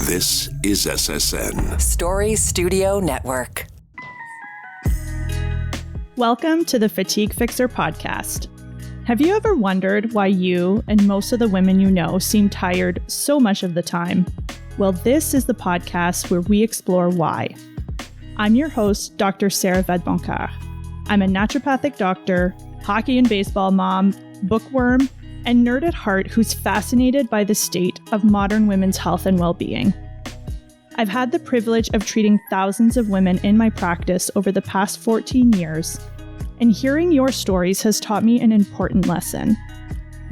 This is SSN. Story Studio Network. Welcome to the Fatigue Fixer podcast. Have you ever wondered why you and most of the women you know seem tired so much of the time? Well, this is the podcast where we explore why. I'm your host, Dr. Sarah Vedboncoeur. I'm a naturopathic doctor, hockey and baseball mom, bookworm, and nerd at heart who's fascinated by the state of modern women's health and well-being. I've had the privilege of treating thousands of women in my practice over the past 14 years, and hearing your stories has taught me an important lesson.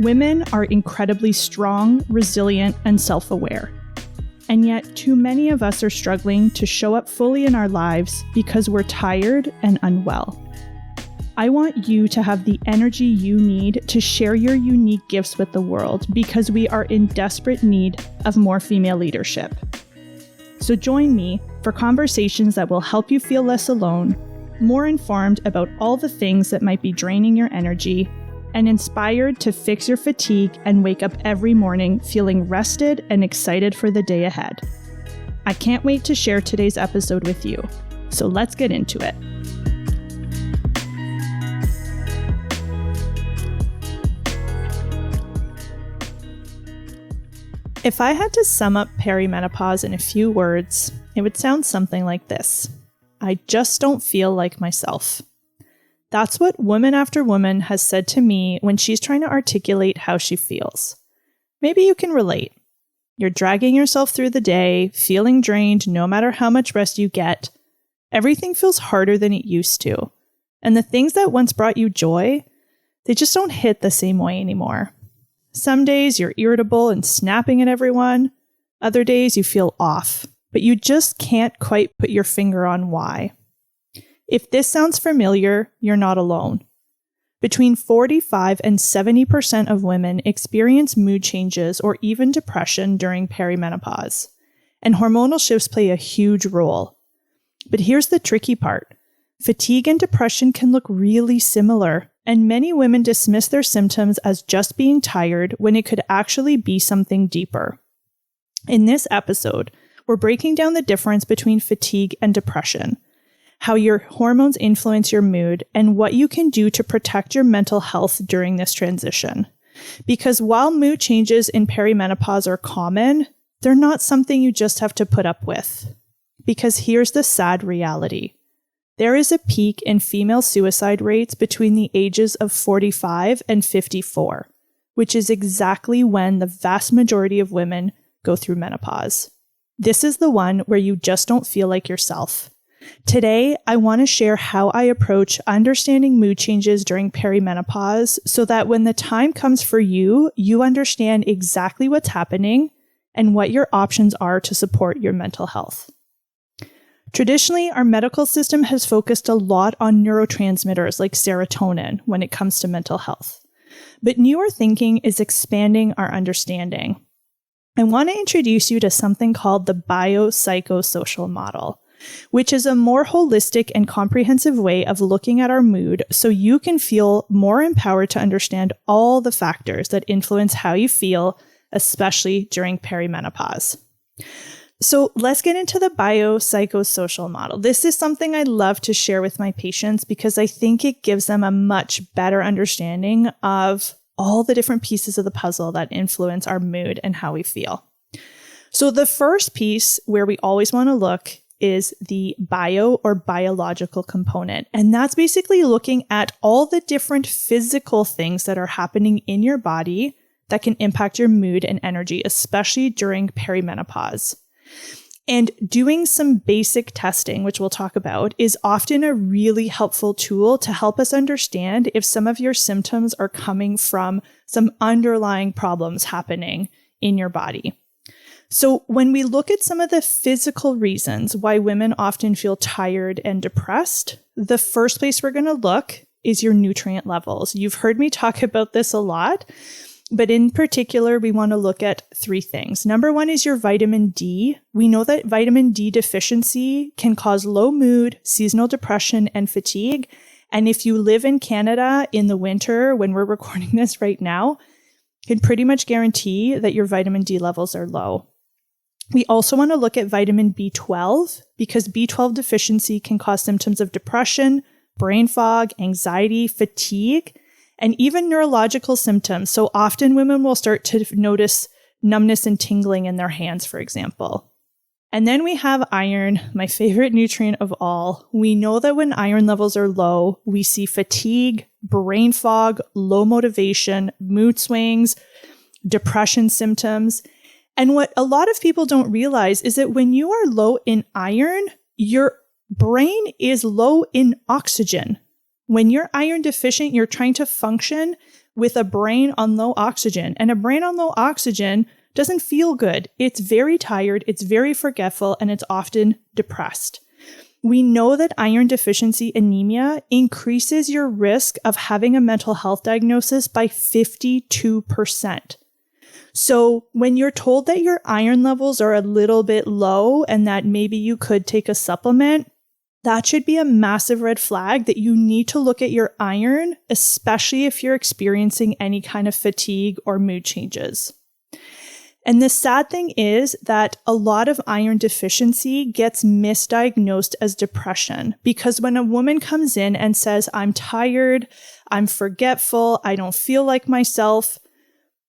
Women are incredibly strong, resilient, and self-aware. And yet, too many of us are struggling to show up fully in our lives because we're tired and unwell. I want you to have the energy you need to share your unique gifts with the world because we are in desperate need of more female leadership. So join me for conversations that will help you feel less alone, more informed about all the things that might be draining your energy, and inspired to fix your fatigue and wake up every morning feeling rested and excited for the day ahead. I can't wait to share today's episode with you. So let's get into it. If I had to sum up perimenopause in a few words, it would sound something like this. I just don't feel like myself. That's what woman after woman has said to me when she's trying to articulate how she feels. Maybe you can relate. You're dragging yourself through the day, feeling drained no matter how much rest you get. Everything feels harder than it used to. And the things that once brought you joy, they just don't hit the same way anymore. Some days you're irritable and snapping at everyone. Other days you feel off, but you just can't quite put your finger on why. If this sounds familiar, you're not alone. Between 45 and 70% of women experience mood changes or even depression during perimenopause, and hormonal shifts play a huge role. But here's the tricky part. Fatigue and depression can look really similar, and many women dismiss their symptoms as just being tired when it could actually be something deeper. In this episode, we're breaking down the difference between fatigue and depression, how your hormones influence your mood, and what you can do to protect your mental health during this transition. Because while mood changes in perimenopause are common, they're not something you just have to put up with. Because here's the sad reality. There is a peak in female suicide rates between the ages of 45 and 54, which is exactly when the vast majority of women go through menopause. This is the one where you just don't feel like yourself. Today, I want to share how I approach understanding mood changes during perimenopause so that when the time comes for you, you understand exactly what's happening and what your options are to support your mental health. Traditionally, our medical system has focused a lot on neurotransmitters like serotonin when it comes to mental health. But newer thinking is expanding our understanding. I want to introduce you to something called the Biopsychosocial Model, which is a more holistic and comprehensive way of looking at our mood so you can feel more empowered to understand all the factors that influence how you feel, especially during perimenopause. So let's get into the biopsychosocial model. This is something I love to share with my patients because I think it gives them a much better understanding of all the different pieces of the puzzle that influence our mood and how we feel. So the first piece where we always want to look is the bio or biological component. And that's basically looking at all the different physical things that are happening in your body that can impact your mood and energy, especially during perimenopause. And doing some basic testing, which we'll talk about, is often a really helpful tool to help us understand if some of your symptoms are coming from some underlying problems happening in your body. So when we look at some of the physical reasons why women often feel tired and depressed, the first place we're going to look is your nutrient levels. You've heard me talk about this a lot. But in particular, we want to look at three things. Number one is your vitamin D. We know that vitamin D deficiency can cause low mood, seasonal depression, and fatigue. And if you live in Canada in the winter, when we're recording this right now, can pretty much guarantee that your vitamin D levels are low. We also want to look at vitamin B12 because B12 deficiency can cause symptoms of depression, brain fog, anxiety, fatigue, and even neurological symptoms. So often women will start to notice numbness and tingling in their hands, for example. And then we have iron, my favorite nutrient of all. We know that when iron levels are low, we see fatigue, brain fog, low motivation, mood swings, depression symptoms. And what a lot of people don't realize is that when you are low in iron, your brain is low in oxygen. When you're iron deficient, you're trying to function with a brain on low oxygen. And a brain on low oxygen doesn't feel good. It's very tired, it's very forgetful, and it's often depressed. We know that iron deficiency anemia increases your risk of having a mental health diagnosis by 52%. So when you're told that your iron levels are a little bit low and that maybe you could take a supplement, that should be a massive red flag that you need to look at your iron, especially if you're experiencing any kind of fatigue or mood changes. And the sad thing is that a lot of iron deficiency gets misdiagnosed as depression because when a woman comes in and says, I'm tired, I'm forgetful, I don't feel like myself,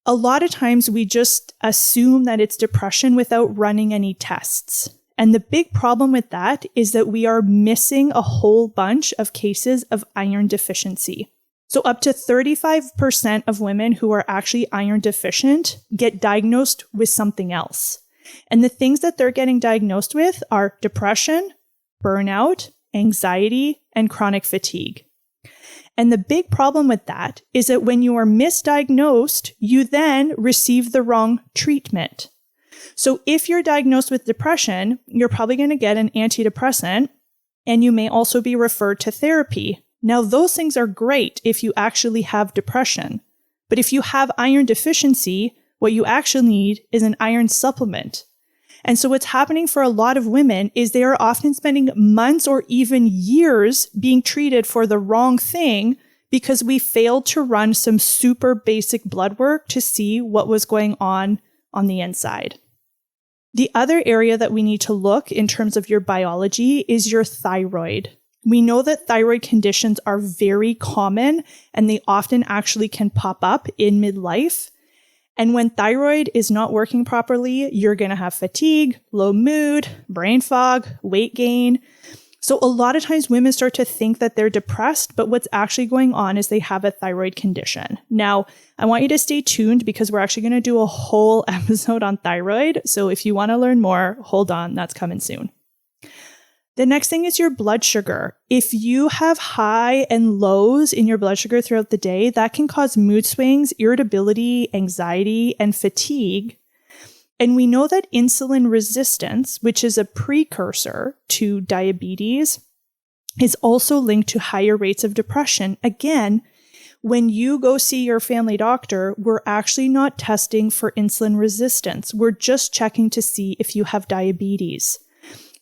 a lot of times we just assume that it's depression without running any tests. And the big problem with that is that we are missing a whole bunch of cases of iron deficiency. So up to 35% of women who are actually iron deficient get diagnosed with something else. And the things that they're getting diagnosed with are depression, burnout, anxiety, and chronic fatigue. And the big problem with that is that when you are misdiagnosed, you then receive the wrong treatment. So if you're diagnosed with depression, you're probably going to get an antidepressant, and you may also be referred to therapy. Now, those things are great if you actually have depression. But if you have iron deficiency, what you actually need is an iron supplement. And so what's happening for a lot of women is they are often spending months or even years being treated for the wrong thing because we failed to run some super basic blood work to see what was going on the inside. The other area that we need to look in terms of your biology is your thyroid. We know that thyroid conditions are very common and they often actually can pop up in midlife. And when thyroid is not working properly, you're going to have fatigue, low mood, brain fog, weight gain. So a lot of times women start to think that they're depressed, but what's actually going on is they have a thyroid condition. Now, I want you to stay tuned because we're actually going to do a whole episode on thyroid. So if you want to learn more, hold on, that's coming soon. The next thing is your blood sugar. If you have high and lows in your blood sugar throughout the day, that can cause mood swings, irritability, anxiety, and fatigue. And we know that insulin resistance, which is a precursor to diabetes, is also linked to higher rates of depression. Again, when you go see your family doctor, we're actually not testing for insulin resistance. We're just checking to see if you have diabetes.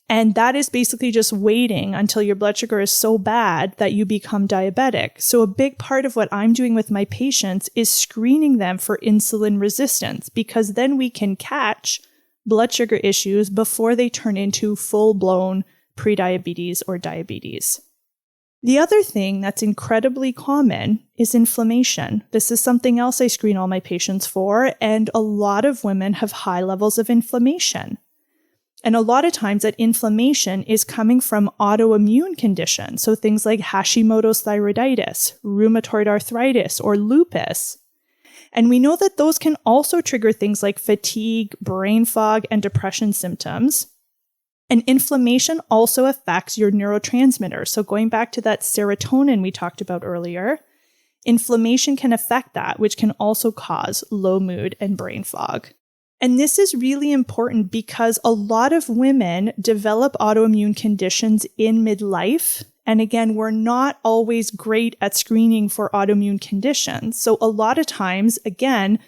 And that is basically just waiting until your blood sugar is so bad that you become diabetic. So a big part of what I'm doing with my patients is screening them for insulin resistance because then we can catch blood sugar issues before they turn into full-blown prediabetes or diabetes. The other thing that's incredibly common is inflammation. This is something else I screen all my patients for, and a lot of women have high levels of inflammation. And a lot of times that inflammation is coming from autoimmune conditions. So things like Hashimoto's thyroiditis, rheumatoid arthritis, or lupus. And we know that those can also trigger things like fatigue, brain fog, and depression symptoms. And inflammation also affects your neurotransmitters. So going back to that serotonin we talked about earlier, inflammation can affect that, which can also cause low mood and brain fog. And this is really important because a lot of women develop autoimmune conditions in midlife. And again, we're not always great at screening for autoimmune conditions. So a lot of times, again,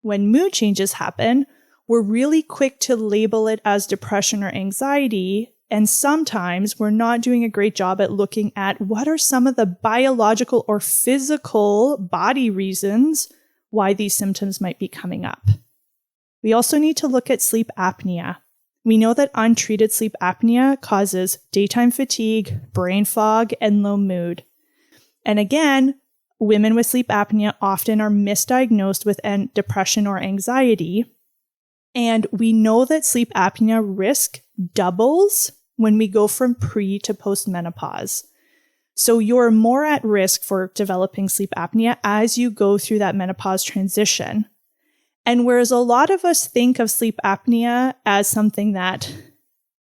when mood changes happen, we're really quick to label it as depression or anxiety. And sometimes we're not doing a great job at looking at what are some of the biological or physical body reasons why these symptoms might be coming up. We also need to look at sleep apnea. We know that untreated sleep apnea causes daytime fatigue, brain fog, and low mood. And again, women with sleep apnea often are misdiagnosed with depression or anxiety. And we know that sleep apnea risk doubles when we go from pre to postmenopause. So you're more at risk for developing sleep apnea as you go through that menopause transition. And whereas a lot of us think of sleep apnea as something that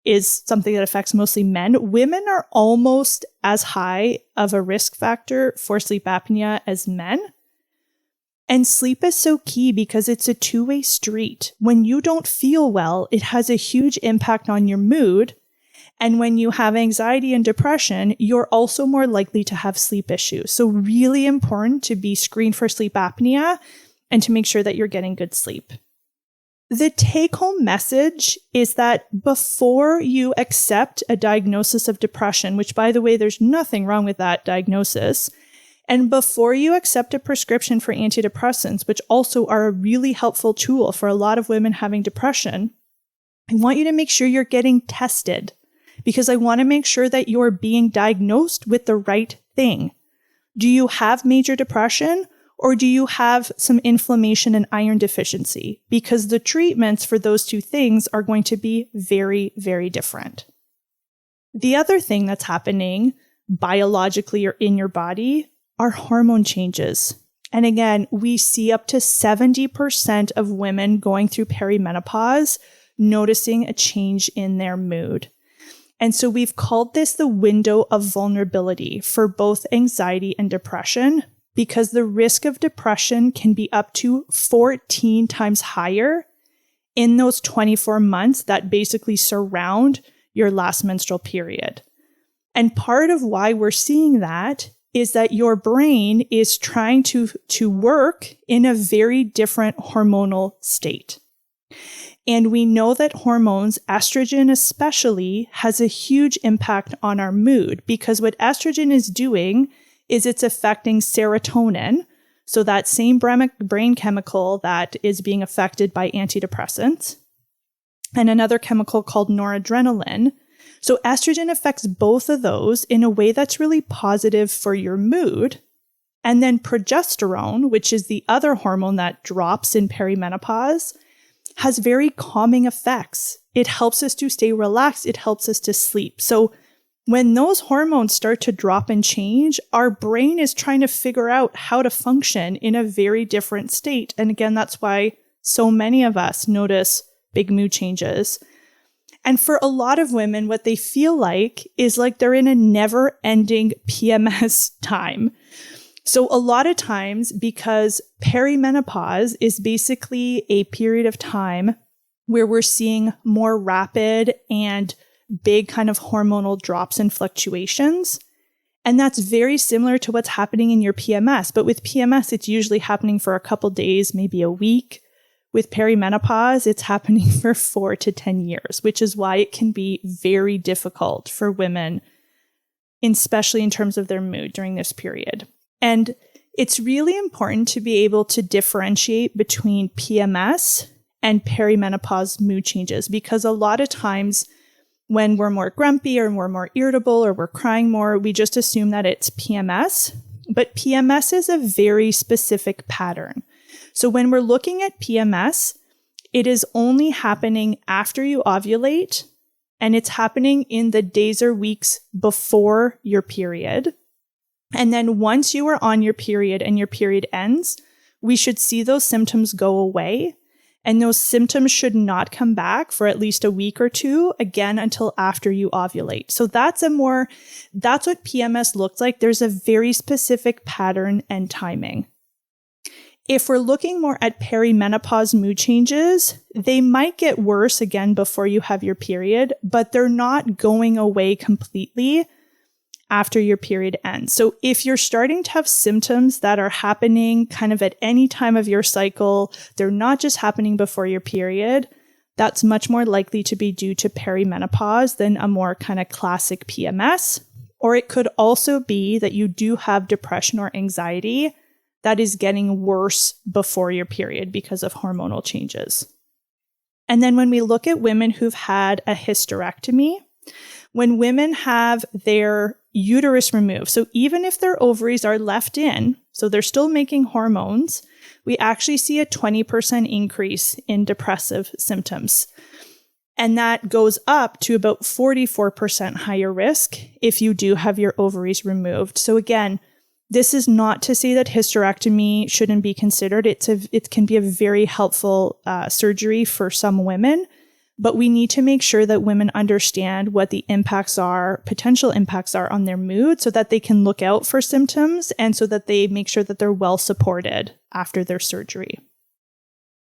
affects mostly men, women are almost as high of a risk factor for sleep apnea as men. And sleep is so key because it's a two-way street. When you don't feel well, it has a huge impact on your mood. And when you have anxiety and depression, you're also more likely to have sleep issues. So really important to be screened for sleep apnea and to make sure that you're getting good sleep. The take-home message is that before you accept a diagnosis of depression, which by the way, there's nothing wrong with that diagnosis, and before you accept a prescription for antidepressants, which also are a really helpful tool for a lot of women having depression, I want you to make sure you're getting tested because I want to make sure that you're being diagnosed with the right thing. Do you have major depression? Or do you have some inflammation and iron deficiency? Because the treatments for those two things are going to be very, very different. The other thing that's happening biologically or in your body are hormone changes. And again, we see up to 70% of women going through perimenopause noticing a change in their mood. And so we've called this the window of vulnerability for both anxiety and depression, because the risk of depression can be up to 14 times higher in those 24 months that basically surround your last menstrual period. And part of why we're seeing that is that your brain is trying to work in a very different hormonal state. And we know that hormones, estrogen especially, has a huge impact on our mood because what estrogen is doing is it's affecting serotonin, so that same brain chemical that is being affected by antidepressants, and another chemical called noradrenaline. So estrogen affects both of those in a way that's really positive for your mood. And then progesterone, which is the other hormone that drops in perimenopause, has very calming effects. It helps us to stay relaxed. It helps us to sleep. So when those hormones start to drop and change, our brain is trying to figure out how to function in a very different state. And again, that's why so many of us notice big mood changes. And for a lot of women, what they feel like is like they're in a never-ending PMS time. So a lot of times, because perimenopause is basically a period of time where we're seeing more rapid and big kind of hormonal drops and fluctuations. And that's very similar to what's happening in your PMS. But with PMS, it's usually happening for a couple days, maybe a week. With perimenopause, it's happening for 4 to 10 years, which is why it can be very difficult for women, especially in terms of their mood during this period. And it's really important to be able to differentiate between PMS and perimenopause mood changes, because a lot of times when we're more grumpy or we're more irritable or we're crying more, we just assume that it's PMS. But PMS is a very specific pattern. So when we're looking at PMS, it is only happening after you ovulate, and it's happening in the days or weeks before your period. And then once you are on your period and your period ends, we should see those symptoms go away. And those symptoms should not come back for at least a week or two, again, until after you ovulate. So that's what PMS looks like. There's a very specific pattern and timing. If we're looking more at perimenopause mood changes, they might get worse again before you have your period, but they're not going away completely after your period ends. So if you're starting to have symptoms that are happening kind of at any time of your cycle, they're not just happening before your period, that's much more likely to be due to perimenopause than a more kind of classic PMS. Or it could also be that you do have depression or anxiety that is getting worse before your period because of hormonal changes. And then when we look at women who've had a hysterectomy, when women have their uterus removed, so even if their ovaries are left in, so they're still making hormones, we actually see a 20% increase in depressive symptoms. And that goes up to about 44% higher risk if you do have your ovaries removed. So again, this is not to say that hysterectomy shouldn't be considered. It can be a very helpful surgery for some women, but we need to make sure that women understand what the potential impacts are on their mood so that they can look out for symptoms and so that they make sure that they're well supported after their surgery.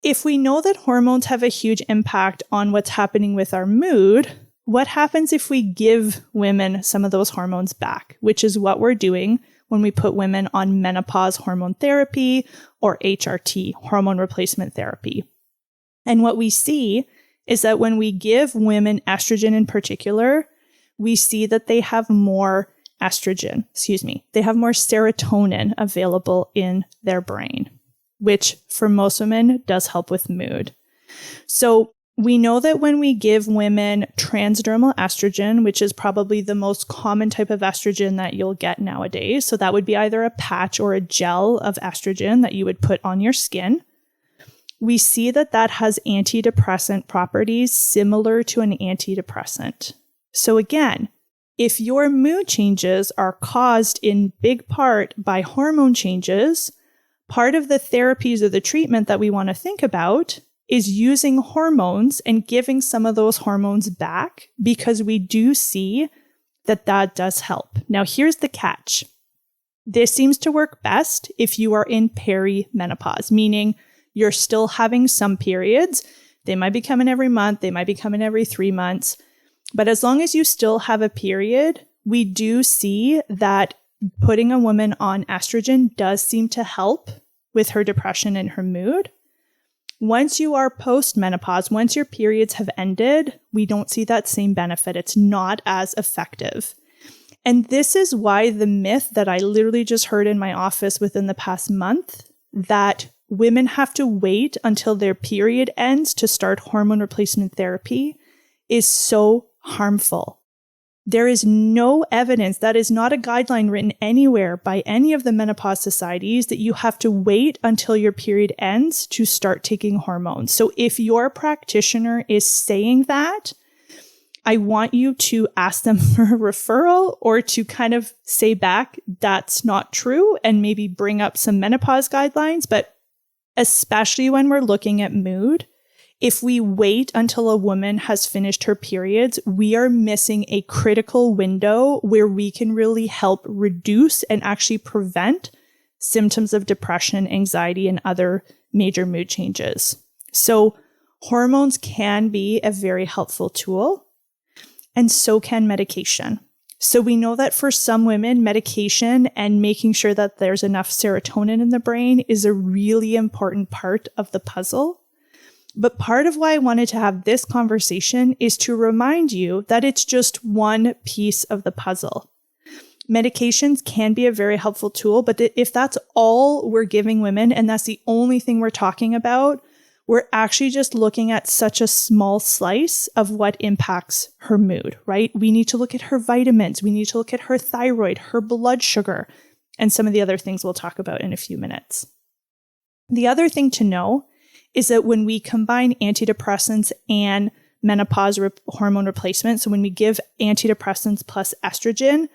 If we know that hormones have a huge impact on what's happening with our mood, what happens if we give women some of those hormones back, which is what we're doing when we put women on menopause hormone therapy or HRT, hormone replacement therapy. And what we see is that when we give women estrogen in particular, we see that they have more they have more serotonin available in their brain, which for most women does help with mood. So we know that when we give women transdermal estrogen, which is probably the most common type of estrogen that you'll get nowadays, so that would be either a patch or a gel of estrogen that you would put on your skin, we see that that has antidepressant properties similar to an antidepressant. So again, if your mood changes are caused in big part by hormone changes, part of the therapies or the treatment that we want to think about is using hormones and giving some of those hormones back because we do see that that does help. Now, here's the catch. This seems to work best if you are in perimenopause, meaning you're still having some periods. They might be coming every month. They might be coming every 3 months. But as long as you still have a period, we do see that putting a woman on estrogen does seem to help with her depression and her mood. Once you are post-menopause, once your periods have ended, we don't see that same benefit. It's not as effective. And this is why the myth that I literally just heard in my office within the past month, that women have to wait until their period ends to start hormone replacement therapy, is so harmful. There is no evidence, that is not a guideline written anywhere by any of the menopause societies, that you have to wait until your period ends to start taking hormones. So if your practitioner is saying that, I want you to ask them for a referral or to kind of say back, that's not true, and maybe bring up some menopause guidelines. But especially when we're looking at mood, if we wait until a woman has finished her periods, we are missing a critical window where we can really help reduce and actually prevent symptoms of depression, anxiety, and other major mood changes. So hormones can be a very helpful tool, and so can medication. So we know that for some women, medication and making sure that there's enough serotonin in the brain is a really important part of the puzzle. But part of why I wanted to have this conversation is to remind you that it's just one piece of the puzzle. Medications can be a very helpful tool, but if that's all we're giving women and that's the only thing we're talking about, we're actually just looking at such a small slice of what impacts her mood, right? We need to look at her vitamins. We need to look at her thyroid, her blood sugar, and some of the other things we'll talk about in a few minutes. The other thing to know is that when we combine antidepressants and menopause hormone replacement, so when we give antidepressants plus estrogen,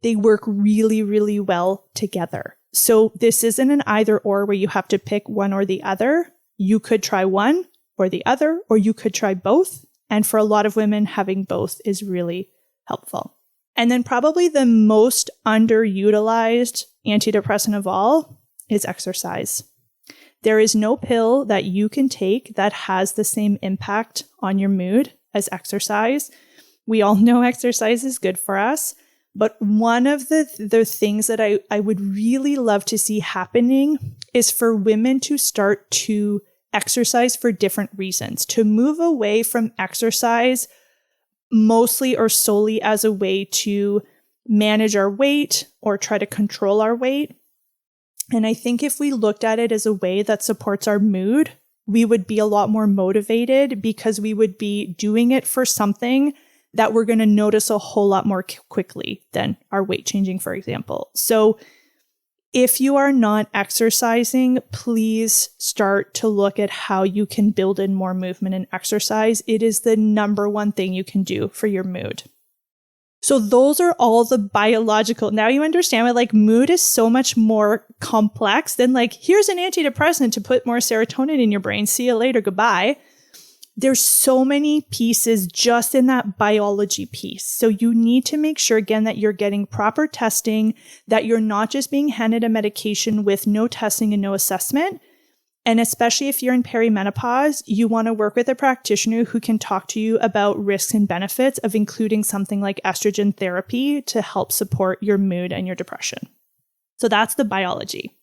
they work really, really well together. So this isn't an either or where you have to pick one or the other. You could try one or the other, or you could try both. And for a lot of women, having both is really helpful. And then probably the most underutilized antidepressant of all is exercise. There is no pill that you can take that has the same impact on your mood as exercise. We all know exercise is good for us, but one of the things that I would really love to see happening is for women to start to exercise for different reasons, to move away from exercise mostly or solely as a way to manage our weight or try to control our weight. And I think if we looked at it as a way that supports our mood, we would be a lot more motivated because we would be doing it for something that we're going to notice a whole lot more quickly than our weight changing, for example. So if you are not exercising, please start to look at how you can build in more movement and exercise. It is the number one thing you can do for your mood. So those are all the biological. Now you understand why mood is so much more complex than here's an antidepressant to put more serotonin in your brain. See you later. Goodbye. There's so many pieces just in that biology piece. So you need to make sure, again, that you're getting proper testing, that you're not just being handed a medication with no testing and no assessment. And especially if you're in perimenopause, you want to work with a practitioner who can talk to you about risks and benefits of including something like estrogen therapy to help support your mood and your depression. So that's the biology.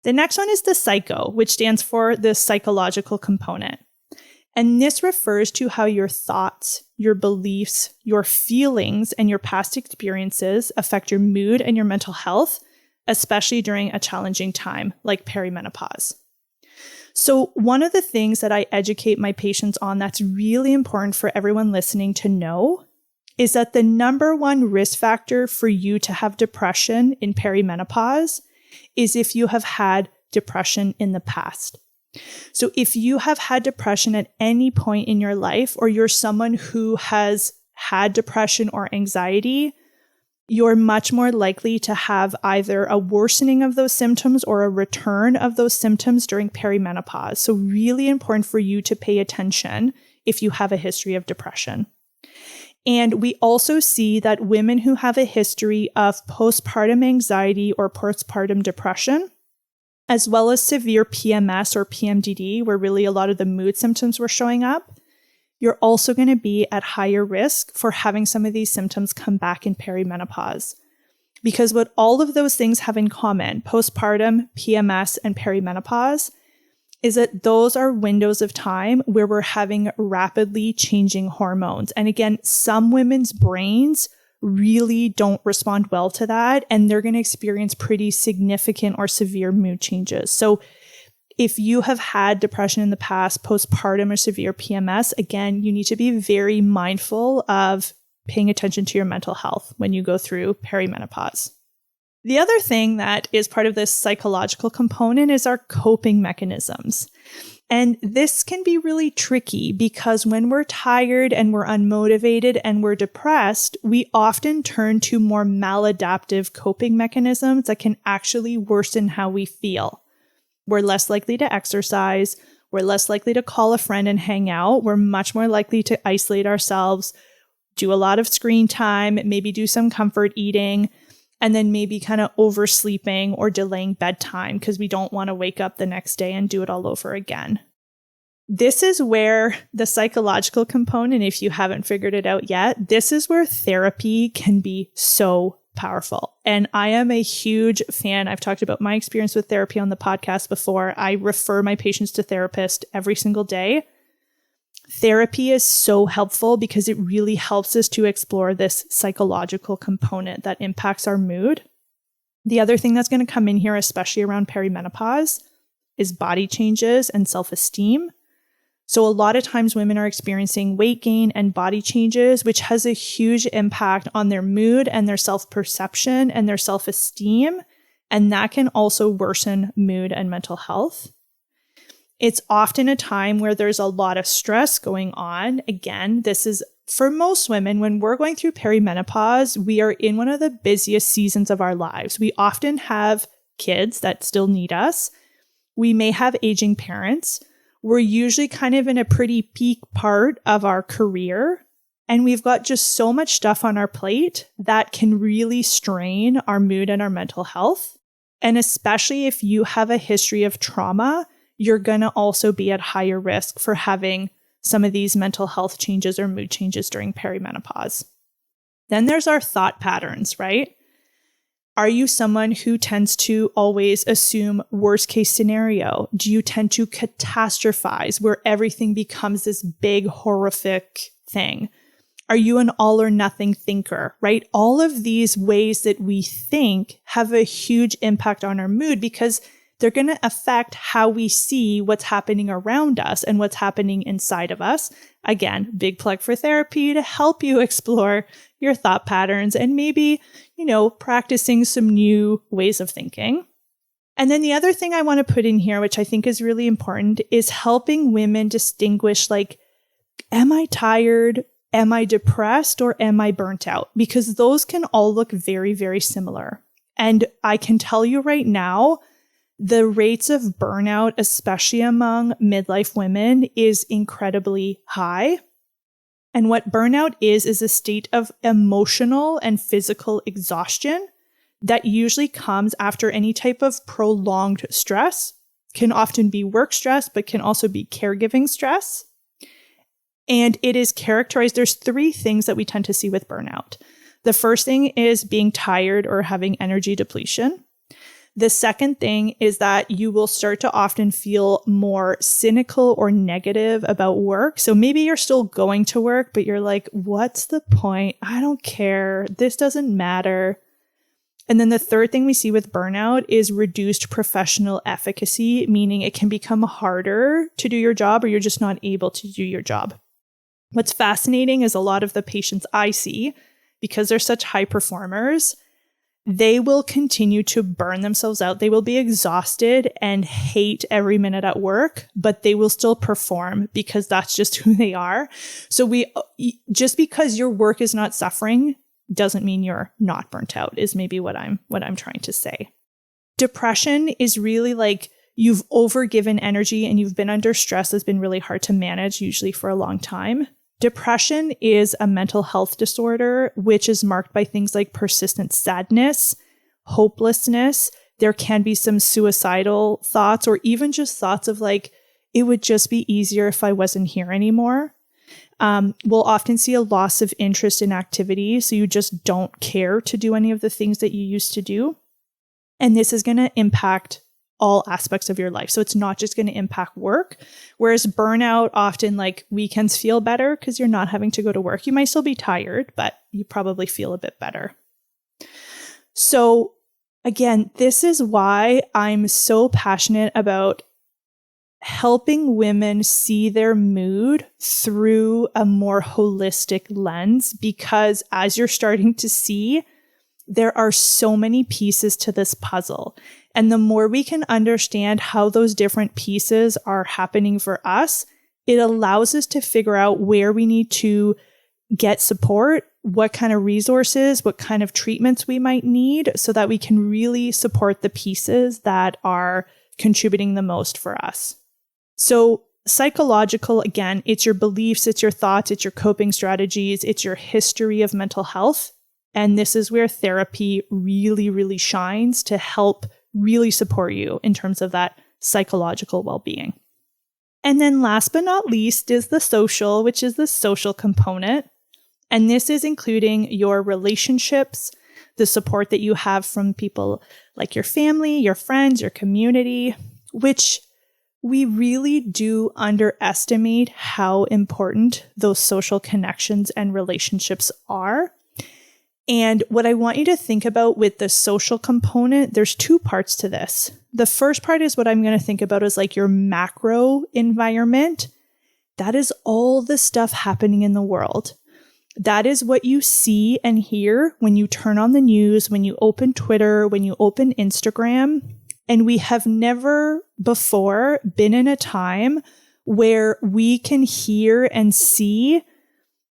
The next one is the psycho, which stands for the psychological component. And this refers to how your thoughts, your beliefs, your feelings, and your past experiences affect your mood and your mental health, especially during a challenging time like perimenopause. So one of the things that I educate my patients on that's really important for everyone listening to know is that the number one risk factor for you to have depression in perimenopause is if you have had depression in the past. So if you have had depression at any point in your life, or you're someone who has had depression or anxiety, you're much more likely to have either a worsening of those symptoms or a return of those symptoms during perimenopause. So really important for you to pay attention if you have a history of depression. And we also see that women who have a history of postpartum anxiety or postpartum depression, as well as severe PMS or PMDD, where really a lot of the mood symptoms were showing up, you're also going to be at higher risk for having some of these symptoms come back in perimenopause. Because what all of those things have in common, postpartum, PMS, and perimenopause, is that those are windows of time where we're having rapidly changing hormones. And again, some women's brains really don't respond well to that, and they're going to experience pretty significant or severe mood changes. So if you have had depression in the past, postpartum or severe PMS, again, you need to be very mindful of paying attention to your mental health when you go through perimenopause. The other thing that is part of this psychological component is our coping mechanisms. And this can be really tricky because when we're tired and we're unmotivated and we're depressed, we often turn to more maladaptive coping mechanisms that can actually worsen how we feel. We're less likely to exercise. We're less likely to call a friend and hang out. We're much more likely to isolate ourselves, do a lot of screen time, maybe do some comfort eating, and then maybe kind of oversleeping or delaying bedtime because we don't want to wake up the next day and do it all over again. This is where the psychological component, if you haven't figured it out yet, this is where therapy can be so powerful. And I am a huge fan. I've talked about my experience with therapy on the podcast before. I refer my patients to therapists every single day. Therapy is so helpful because it really helps us to explore this psychological component that impacts our mood. The other thing that's going to come in here, especially around perimenopause, is body changes and self-esteem. So a lot of times women are experiencing weight gain and body changes, which has a huge impact on their mood and their self-perception and their self-esteem. And that can also worsen mood and mental health. It's often a time where there's a lot of stress going on. Again, this is for most women, when we're going through perimenopause, we are in one of the busiest seasons of our lives. We often have kids that still need us. We may have aging parents. We're usually kind of in a pretty peak part of our career. And we've got just so much stuff on our plate that can really strain our mood and our mental health. And especially if you have a history of trauma, you're going to also be at higher risk for having some of these mental health changes or mood changes during perimenopause. Then there's our thought patterns, right? Are you someone who tends to always assume worst case scenario? Do you tend to catastrophize where everything becomes this big horrific thing? Are you an all or nothing thinker, right? All of these ways that we think have a huge impact on our mood because they're going to affect how we see what's happening around us and what's happening inside of us. Again, big plug for therapy to help you explore your thought patterns and maybe, practicing some new ways of thinking. And then the other thing I want to put in here, which I think is really important, is helping women distinguish, am I tired? Am I depressed? Or am I burnt out? Because those can all look very, very similar. And I can tell you right now, the rates of burnout, especially among midlife women, is incredibly high. And what burnout is a state of emotional and physical exhaustion that usually comes after any type of prolonged stress. Can often be work stress, but can also be caregiving stress. And it is characterized, there's 3 things that we tend to see with burnout. The first thing is being tired or having energy depletion. The second thing is that you will start to often feel more cynical or negative about work. So maybe you're still going to work, but you're like, what's the point? I don't care. This doesn't matter. And then the third thing we see with burnout is reduced professional efficacy, meaning it can become harder to do your job or you're just not able to do your job. What's fascinating is a lot of the patients I see, because they're such high performers, they will continue to burn themselves out. They will be exhausted and hate every minute at work, but they will still perform because that's just who they are. So just because your work is not suffering doesn't mean you're not burnt out, is maybe what I'm trying to say. Depression is really you've overgiven energy and you've been under stress that's been really hard to manage, usually for a long time. Depression is a mental health disorder, which is marked by things like persistent sadness, hopelessness. There can be some suicidal thoughts or even just thoughts of it would just be easier if I wasn't here anymore. We'll often see a loss of interest in activity. So you just don't care to do any of the things that you used to do. And this is going to impact all aspects of your life. So it's not just going to impact work. Whereas burnout, often weekends feel better because you're not having to go to work. You might still be tired, but you probably feel a bit better. So again, this is why I'm so passionate about helping women see their mood through a more holistic lens, because as you're starting to see, there are so many pieces to this puzzle. And the more we can understand how those different pieces are happening for us, it allows us to figure out where we need to get support, what kind of resources, what kind of treatments we might need, so that we can really support the pieces that are contributing the most for us. So psychological, again, it's your beliefs, it's your thoughts, it's your coping strategies, it's your history of mental health. And this is where therapy really, really shines to help really support you in terms of that psychological well-being. And then last but not least is the social, which is the social component. And this is including your relationships, the support that you have from people like your family, your friends, your community, which we really do underestimate how important those social connections and relationships are. And what I want you to think about with the social component, there's 2 parts to this. The first part is what I'm going to think about as your macro environment. That is all the stuff happening in the world. That is what you see and hear when you turn on the news, when you open Twitter, when you open Instagram. And we have never before been in a time where we can hear and see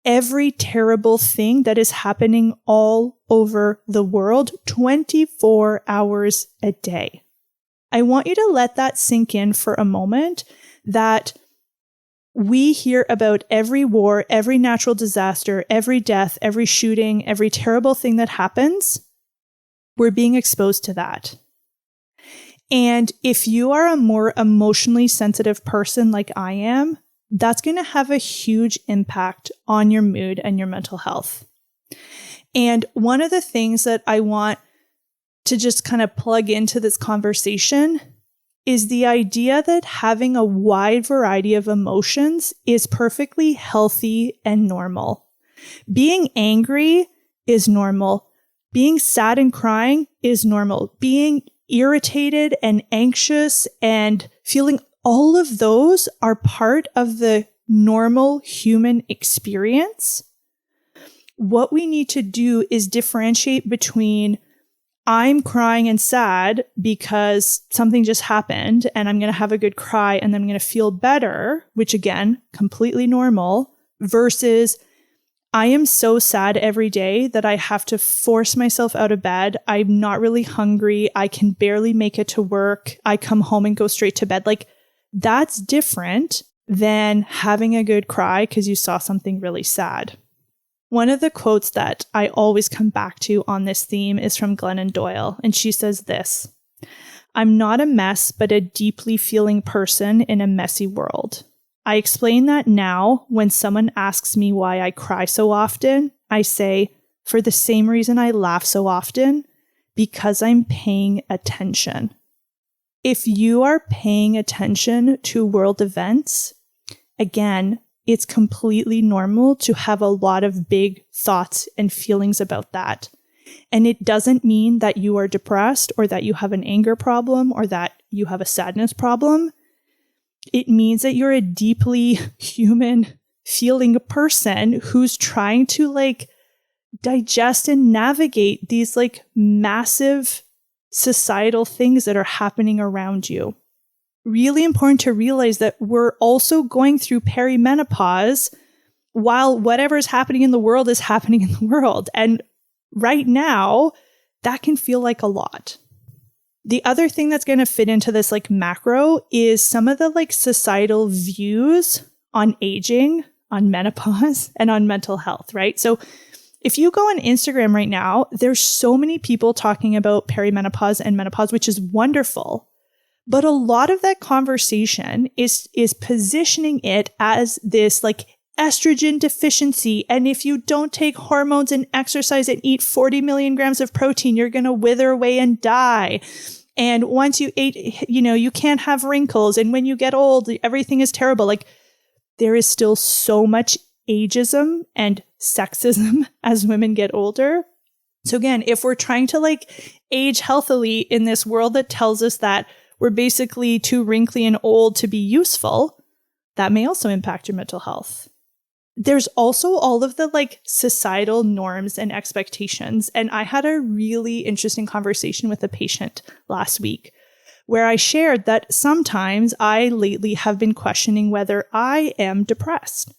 every terrible thing that is happening all over the world 24 hours a day. I want you to let that sink in for a moment, that we hear about every war, every natural disaster, every death, every shooting, every terrible thing that happens. We're being exposed to that. And if you are a more emotionally sensitive person like I am, that's going to have a huge impact on your mood and your mental health. And one of the things that I want to just kind of plug into this conversation is the idea that having a wide variety of emotions is perfectly healthy and normal. Being angry is normal. Being sad and crying is normal. Being irritated and anxious and feeling all of those are part of the normal human experience. What we need to do is differentiate between I'm crying and sad because something just happened and I'm going to have a good cry and then I'm going to feel better, which again, completely normal, versus I am so sad every day that I have to force myself out of bed. I'm not really hungry. I can barely make it to work. I come home and go straight to bed. Like, that's different than having a good cry because you saw something really sad. One of the quotes that I always come back to on this theme is from Glennon Doyle, and she says this: "I'm not a mess, but a deeply feeling person in a messy world. I explain that now when someone asks me why I cry so often, I say, for the same reason I laugh so often, because I'm paying attention." If you are paying attention to world events, again, it's completely normal to have a lot of big thoughts and feelings about that. And it doesn't mean that you are depressed or that you have an anger problem or that you have a sadness problem. It means that you're a deeply human feeling person who's trying to digest and navigate these massive societal things that are happening around you. Really important to realize that we're also going through perimenopause while whatever is happening in the world is happening in the world. And right now, that can feel like a lot. The other thing that's going to fit into this macro is some of the societal views on aging, on menopause, and on mental health, right? So if you go on Instagram right now, there's so many people talking about perimenopause and menopause, which is wonderful. But a lot of that conversation is positioning it as this estrogen deficiency. And if you don't take hormones and exercise and eat 40 million grams of protein, you're going to wither away and die. And once you ate, you can't have wrinkles. And when you get old, everything is terrible. There is still so much ageism and sexism as women get older. So again, if we're trying to age healthily in this world that tells us that we're basically too wrinkly and old to be useful, that may also impact your mental health. There's also all of the societal norms and expectations. And I had a really interesting conversation with a patient last week where I shared that sometimes I lately have been questioning whether I am depressed.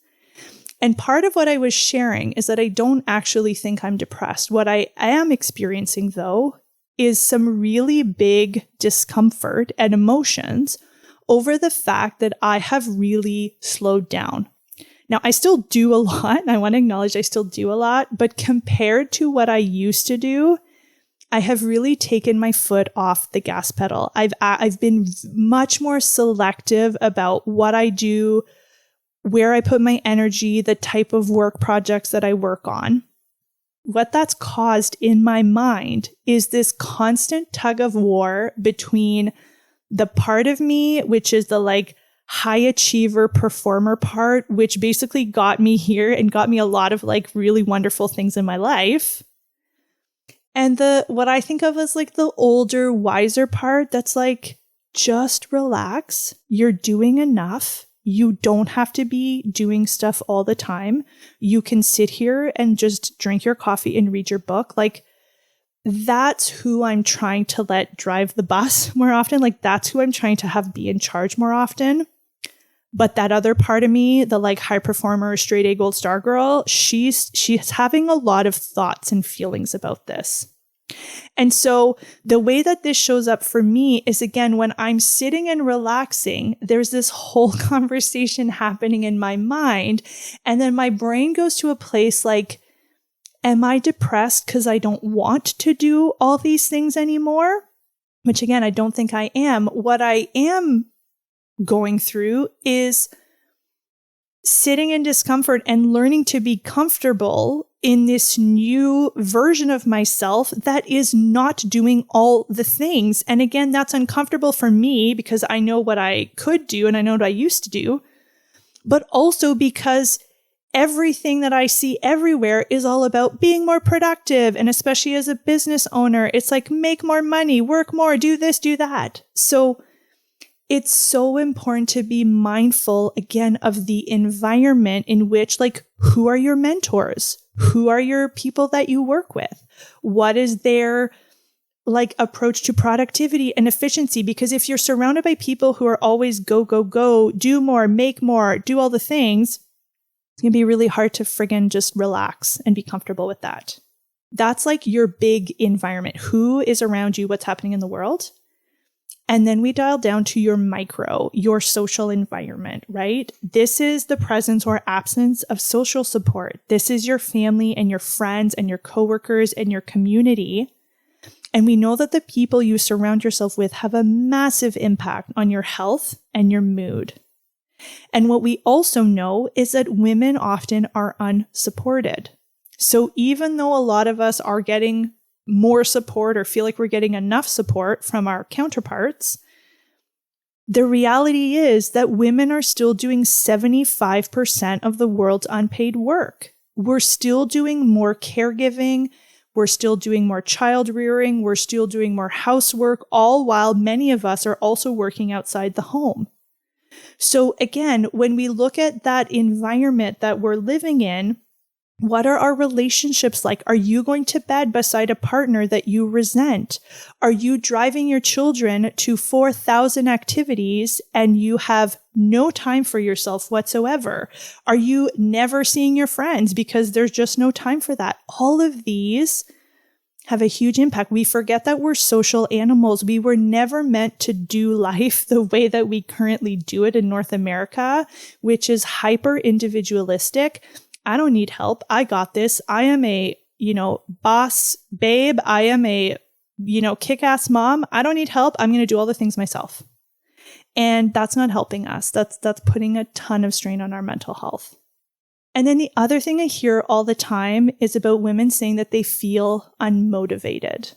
And part of what I was sharing is that I don't actually think I'm depressed. What I am experiencing, though, is some really big discomfort and emotions over the fact that I have really slowed down. Now, I still do a lot. I want to acknowledge I still do a lot, but compared to what I used to do, I have really taken my foot off the gas pedal. I've been much more selective about what I do, where I put my energy, the type of work projects that I work on. What that's caused in my mind is this constant tug of war between the part of me, which is the high achiever performer part, which basically got me here and got me a lot of really wonderful things in my life. And what I think of as the older, wiser part that's just relax. You're doing enough. You don't have to be doing stuff all the time. You can sit here and just drink your coffee and read your book. That's who I'm trying to let drive the bus more often. That's who I'm trying to have be in charge more often. But that other part of me, the high performer, straight A gold star girl, she's having a lot of thoughts and feelings about this. And so the way that this shows up for me is, again, when I'm sitting and relaxing, there's this whole conversation happening in my mind. And then my brain goes to a place am I depressed because I don't want to do all these things anymore? Which again, I don't think I am. What I am going through is sitting in discomfort and learning to be comfortable in this new version of myself that is not doing all the things. And again, that's uncomfortable for me because I know what I could do and I know what I used to do, but also because everything that I see everywhere is all about being more productive. And especially as a business owner, it's like make more money, work more, do this, do that. So it's so important to be mindful, again, of the environment in which, like, who are your mentors? Who are your people that you work with? What is their, like, approach to productivity and efficiency? Because if you're surrounded by people who are always go, go, go, do more, make more, do all the things, it's going to be really hard to friggin' just relax and be comfortable with that. That's like your big environment. Who is around you? What's happening in the world? And then we dial down to your micro, your social environment, right? This is the presence or absence of social support. This is your family and your friends and your coworkers and your community. And we know that the people you surround yourself with have a massive impact on your health and your mood. And what we also know is that women often are unsupported. So even though a lot of us are getting more support or feel like we're getting enough support from our counterparts, the reality is that women are still doing 75% of the world's unpaid work. We're still doing more caregiving. We're still doing more child rearing. We're still doing more housework, all while many of us are also working outside the home. So again, when we look at that environment that we're living in, what are our relationships like? Are you going to bed beside a partner that you resent? Are you driving your children to 4,000 activities and you have no time for yourself whatsoever? Are you never seeing your friends because there's just no time for that? All of these have a huge impact. We forget that we're social animals. We were never meant to do life the way that we currently do it in North America, which is hyper individualistic. I don't need help. I got this. I am a, boss babe. I am a, kick-ass mom. I don't need help. I'm going to do all the things myself. And that's not helping us. That's putting a ton of strain on our mental health. And then the other thing I hear all the time is about women saying that they feel unmotivated.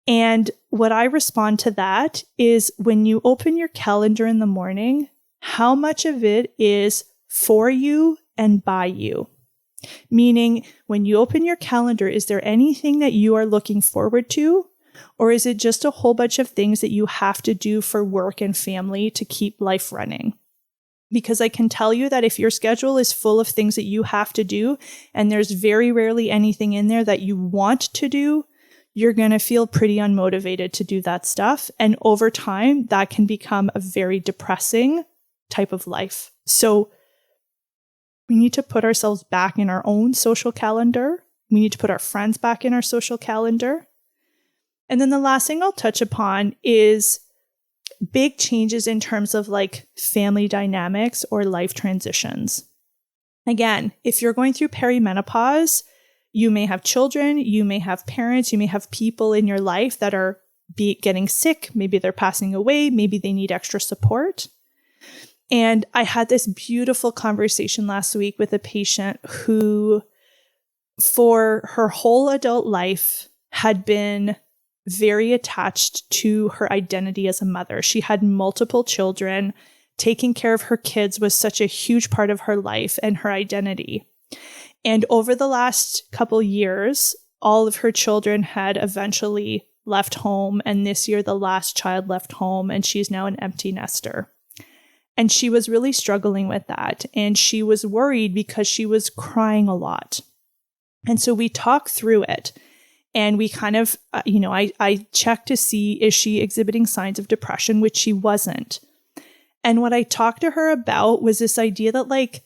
And what I respond to that is when you open your calendar in the morning, how much of it is for you and by you? Meaning, when you open your calendar, is there anything that you are looking forward to? Or is it just a whole bunch of things that you have to do for work and family to keep life running? Because I can tell you that if your schedule is full of things that you have to do, and there's very rarely anything in there that you want to do, you're going to feel pretty unmotivated to do that stuff. And over time, that can become a very depressing type of life. So we need to put ourselves back in our own social calendar. We need to put our friends back in our social calendar. And then the last thing I'll touch upon is big changes in terms of like family dynamics or life transitions. Again, if you're going through perimenopause, you may have children, you may have parents, you may have people in your life that are getting sick. Maybe they're passing away. Maybe they need extra support. And I had this beautiful conversation last week with a patient who, for her whole adult life, had been very attached to her identity as a mother. She had multiple children. Taking care of her kids was such a huge part of her life and her identity. And over the last couple years, all of her children had eventually left home. And this year, the last child left home, and she's now an empty nester. And she was really struggling with that. And she was worried because she was crying a lot. And so we talked through it. And we kind of, I checked to see, is she exhibiting signs of depression, which she wasn't. And what I talked to her about was this idea that like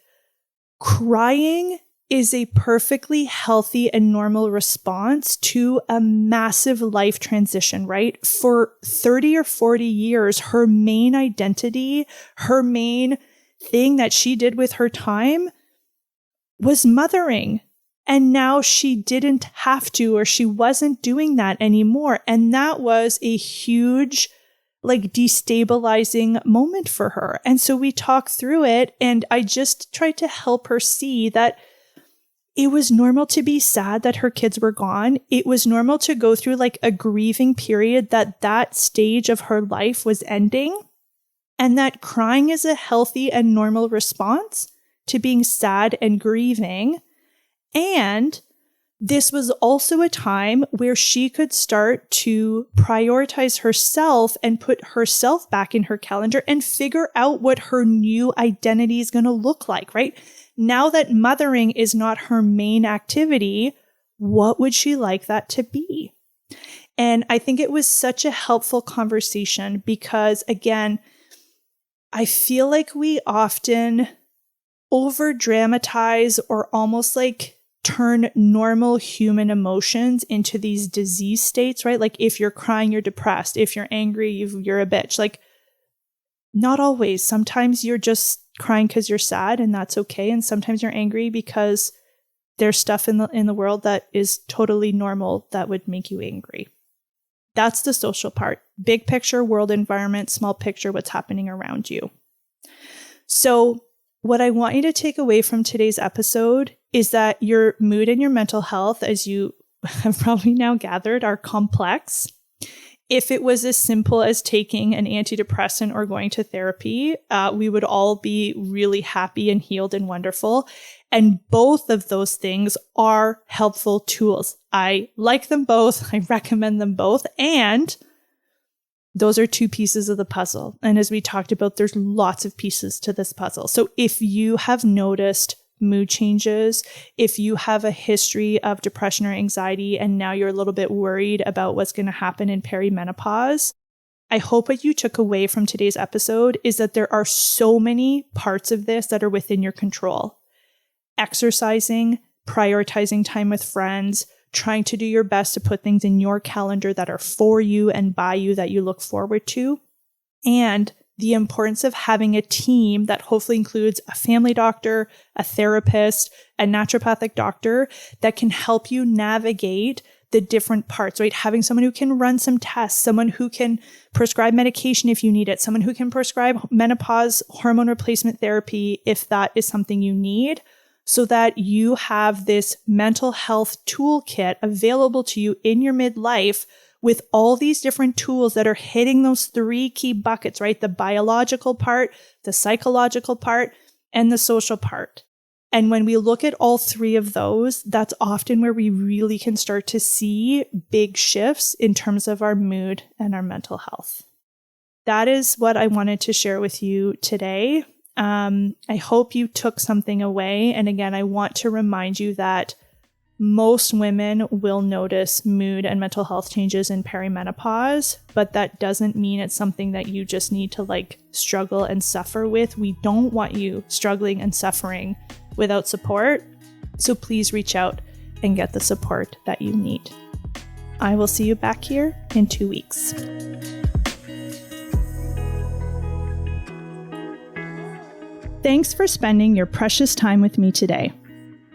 crying is a perfectly healthy and normal response to a massive life transition, right? For 30 or 40 years, her main identity, her main thing that she did with her time was mothering. And now she didn't have to, or she wasn't doing that anymore. And that was a huge, like, destabilizing moment for her. And so we talked through it, and I just tried to help her see that it was normal to be sad that her kids were gone. It was normal to go through like a grieving period that stage of her life was ending, and that crying is a healthy and normal response to being sad and grieving. And this was also a time where she could start to prioritize herself and put herself back in her calendar and figure out what her new identity is going to look like, right? Now that mothering is not her main activity, what would she like that to be? And I think it was such a helpful conversation because, again, I feel like we often over dramatize or almost like turn normal human emotions into these disease states, right? Like if you're crying, you're depressed. If you're angry, you're a bitch. Like not always. Sometimes you're just crying because you're sad and that's okay. And sometimes you're angry because there's stuff in the world that is totally normal that would make you angry. That's the social part. Big picture, world environment, small picture, what's happening around you. So what I want you to take away from today's episode is that your mood and your mental health, as you have probably now gathered, are complex. If it was as simple as taking an antidepressant or going to therapy, we would all be really happy and healed and wonderful. And both of those things are helpful tools. I like them both. I recommend them both. And those are two pieces of the puzzle. And as we talked about, there's lots of pieces to this puzzle. So if you have noticed mood changes, if you have a history of depression or anxiety, and now you're a little bit worried about what's going to happen in perimenopause, I hope what you took away from today's episode is that there are so many parts of this that are within your control. Exercising, prioritizing time with friends, trying to do your best to put things in your calendar that are for you and by you that you look forward to, and the importance of having a team that hopefully includes a family doctor, a therapist, a naturopathic doctor that can help you navigate the different parts, right? Having someone who can run some tests, someone who can prescribe medication if you need it, someone who can prescribe menopause hormone replacement therapy if that is something you need, so that you have this mental health toolkit available to you in your midlife with all these different tools that are hitting those three key buckets, right? The biological part, the psychological part, and the social part. And when we look at all three of those, that's often where we really can start to see big shifts in terms of our mood and our mental health. That is what I wanted to share with you today. I hope you took something away. And again, I want to remind you that most women will notice mood and mental health changes in perimenopause, but that doesn't mean it's something that you just need to struggle and suffer with. We don't want you struggling and suffering without support. So please reach out and get the support that you need. I will see you back here in 2 weeks. Thanks for spending your precious time with me today.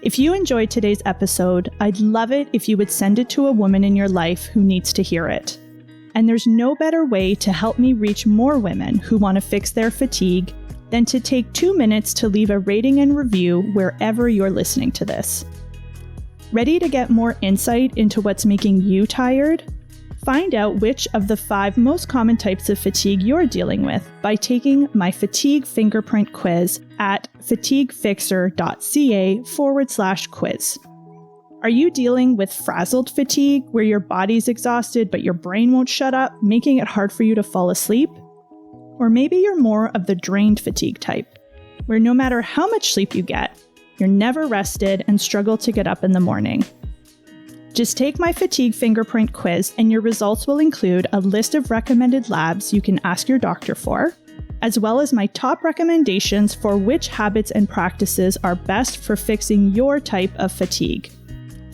If you enjoyed today's episode, I'd love it if you would send it to a woman in your life who needs to hear it. And there's no better way to help me reach more women who want to fix their fatigue than to take 2 minutes to leave a rating and review wherever you're listening to this. Ready to get more insight into what's making you tired? Find out which of the 5 most common types of fatigue you're dealing with by taking my fatigue fingerprint quiz at fatiguefixer.ca/quiz. Are you dealing with frazzled fatigue, where your body's exhausted but your brain won't shut up, making it hard for you to fall asleep? Or maybe you're more of the drained fatigue type, where no matter how much sleep you get, you're never rested and struggle to get up in the morning. Just take my fatigue fingerprint quiz and your results will include a list of recommended labs you can ask your doctor for, as well as my top recommendations for which habits and practices are best for fixing your type of fatigue.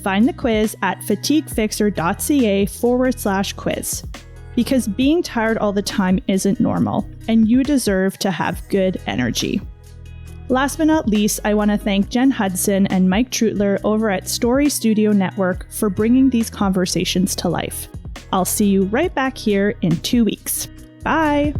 Find the quiz at fatiguefixer.ca/quiz. Because being tired all the time isn't normal, and you deserve to have good energy. Last but not least, I want to thank Jen Hudson and Mike Trutler over at Story Studio Network for bringing these conversations to life. I'll see you right back here in 2 weeks. Bye!